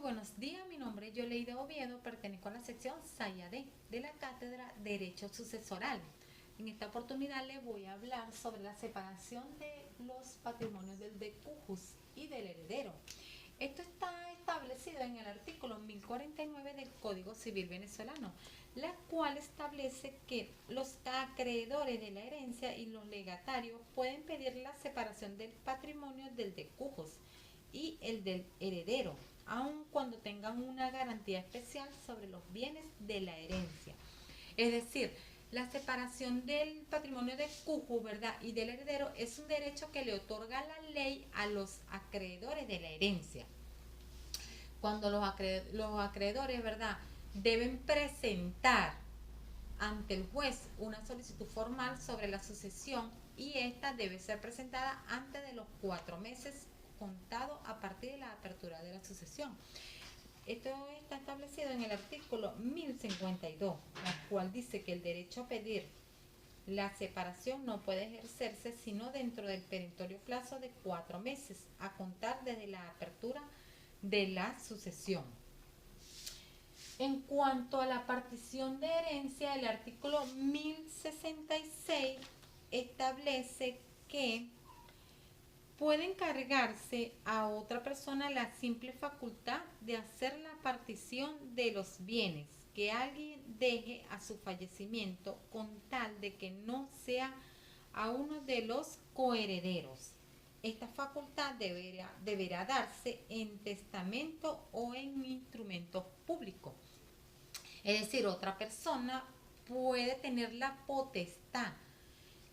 buenos días, mi nombre es Yoleida Oviedo, pertenezco a la sección SAIAD de la Cátedra Derecho Sucesoral. En esta oportunidad les voy a hablar sobre la separación de los patrimonios del decujus y del heredero. Esto está establecido en el artículo 1049 del Código Civil venezolano, la cual establece que los acreedores de la herencia y los legatarios pueden pedir la separación del patrimonio del decujus y el del heredero, aun cuando tengan una garantía especial sobre los bienes de la herencia. Es decir, la separación del patrimonio de cujo, ¿verdad?, y del heredero es un derecho que le otorga la ley a los acreedores de la herencia. Cuando los acreedores, ¿verdad?, deben presentar ante el juez una solicitud formal sobre la sucesión y esta debe ser presentada antes de los 4 meses contado a partir de la apertura de la sucesión. Esto está establecido en el artículo 1052, el cual dice que el derecho a pedir la separación no puede ejercerse sino dentro del perentorio plazo de 4 meses a contar desde la apertura de la sucesión. En cuanto a la partición de herencia, el artículo 1066 establece que puede encargarse a otra persona la simple facultad de hacer la partición de los bienes que alguien deje a su fallecimiento con tal de que no sea a uno de los coherederos. Esta facultad deberá darse en testamento o en instrumentos públicos. Es decir, otra persona puede tener la potestad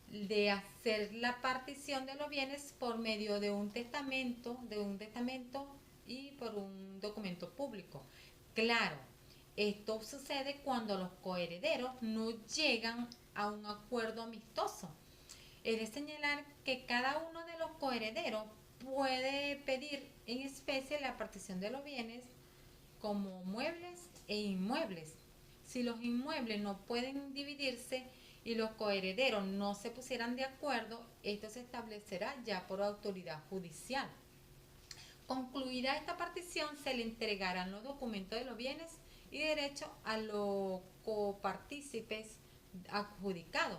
de hacer la partición de los bienes por medio de un testamento y por un documento público. Claro, esto sucede cuando los coherederos no llegan a un acuerdo amistoso. Es de señalar que cada uno de los coherederos puede pedir en especie la partición de los bienes como muebles e inmuebles. Si los inmuebles no pueden dividirse y los coherederos no se pusieran de acuerdo, esto se establecerá ya por autoridad judicial. Concluida esta partición, se le entregarán los documentos de los bienes y derechos a los copartícipes adjudicados.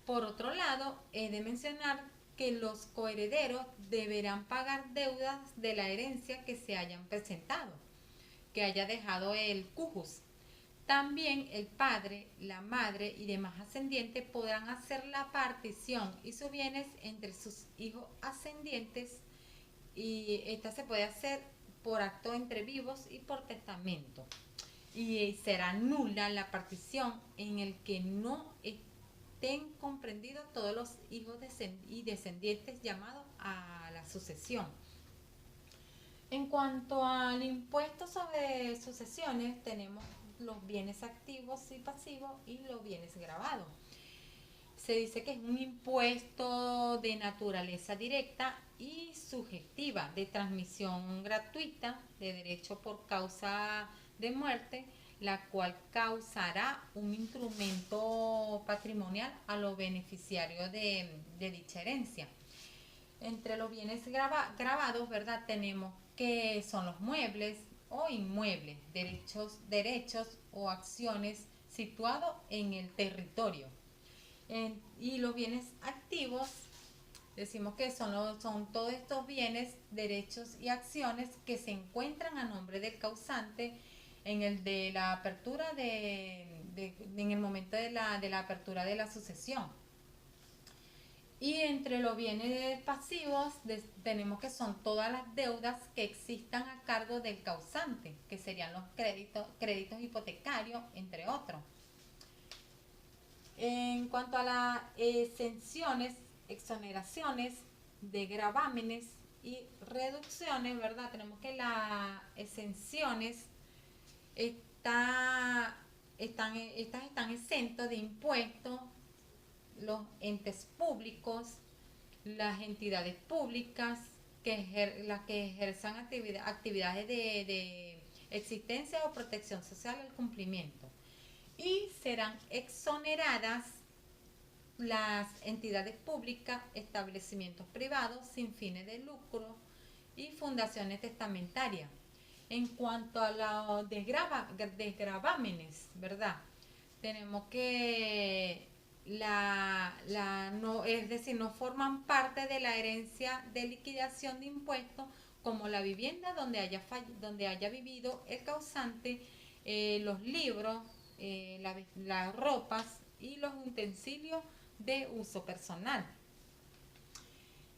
Por otro lado, he de mencionar que los coherederos deberán pagar deudas de la herencia que se hayan presentado, que haya dejado el cujus. También el padre, la madre y demás ascendientes podrán hacer la partición y sus bienes entre sus hijos ascendientes, y esta se puede hacer por acto entre vivos y por testamento. Y será nula la partición en el que no estén comprendidos todos los hijos y descendientes llamados a la sucesión. En cuanto al impuesto sobre sucesiones, tenemos los bienes activos y pasivos y los bienes gravados. Se dice que es un impuesto de naturaleza directa y subjetiva, de transmisión gratuita, de derecho por causa de muerte, la cual causará un instrumento patrimonial a los beneficiarios de dicha herencia. Entre los bienes grabados, ¿verdad?, tenemos que son los muebles o inmuebles, derechos o acciones situados en el territorio. Y los bienes activos, decimos que son todos estos bienes, derechos y acciones que se encuentran a nombre del causante en el de la apertura en el momento de la apertura de la sucesión. Y entre los bienes pasivos tenemos que son todas las deudas que existan a cargo del causante, que serían los créditos hipotecarios, entre otros. En cuanto a las exenciones, exoneraciones de gravámenes y reducciones, ¿verdad? Tenemos que las exenciones estas están exentos de impuestos los entes públicos, las entidades públicas, las que ejerzan actividades de existencia o protección social al cumplimiento. Y serán exoneradas las entidades públicas, establecimientos privados sin fines de lucro y fundaciones testamentarias. En cuanto a los desgravámenes, ¿verdad? Tenemos que no, es decir, no forman parte de la herencia de liquidación de impuestos como la vivienda donde haya vivido el causante, los libros, las ropas y los utensilios de uso personal.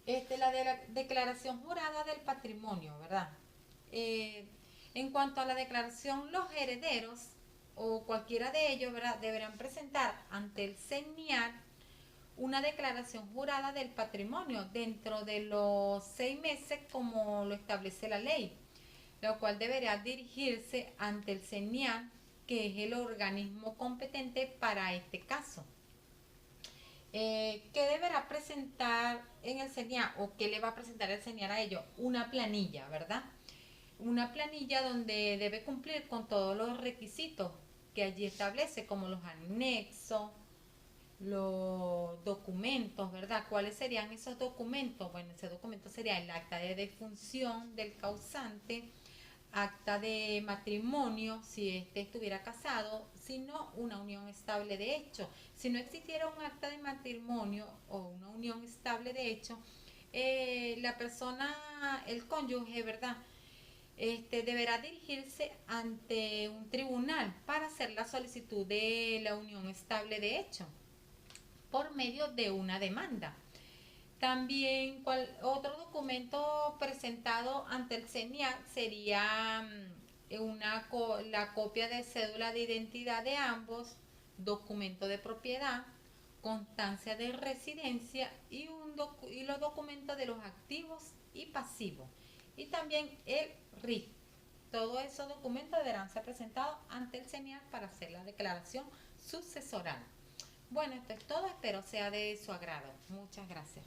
La de la declaración jurada del patrimonio, ¿verdad? En cuanto a la declaración, los herederos o cualquiera de ellos, ¿verdad?, deberán presentar ante el CENIAR una declaración jurada del patrimonio dentro de los 6 meses como lo establece la ley, lo cual deberá dirigirse ante el CENIAR, que es el organismo competente para este caso. ¿Qué deberá presentar en el CENIAR o qué le va a presentar el CENIAR a ellos? Una planilla, ¿verdad? Una planilla donde debe cumplir con todos los requisitos que allí establece, como los anexos, los documentos, ¿verdad? ¿Cuáles serían esos documentos? Bueno, ese documento sería el acta de defunción del causante, acta de matrimonio, si éste estuviera casado, sino una unión estable de hecho. Si no existiera un acta de matrimonio o una unión estable de hecho, la persona, el cónyuge, ¿verdad?, deberá dirigirse ante un tribunal para hacer la solicitud de la unión estable de hecho por medio de una demanda. También otro documento presentado ante el CENIAR sería la copia de cédula de identidad de ambos, documento de propiedad, constancia de residencia y los documentos de los activos y pasivos. Y también el RIF. Todos esos documentos deberán ser presentados ante el CENIAR para hacer la declaración sucesoral. Bueno, esto es todo. Espero sea de su agrado. Muchas gracias.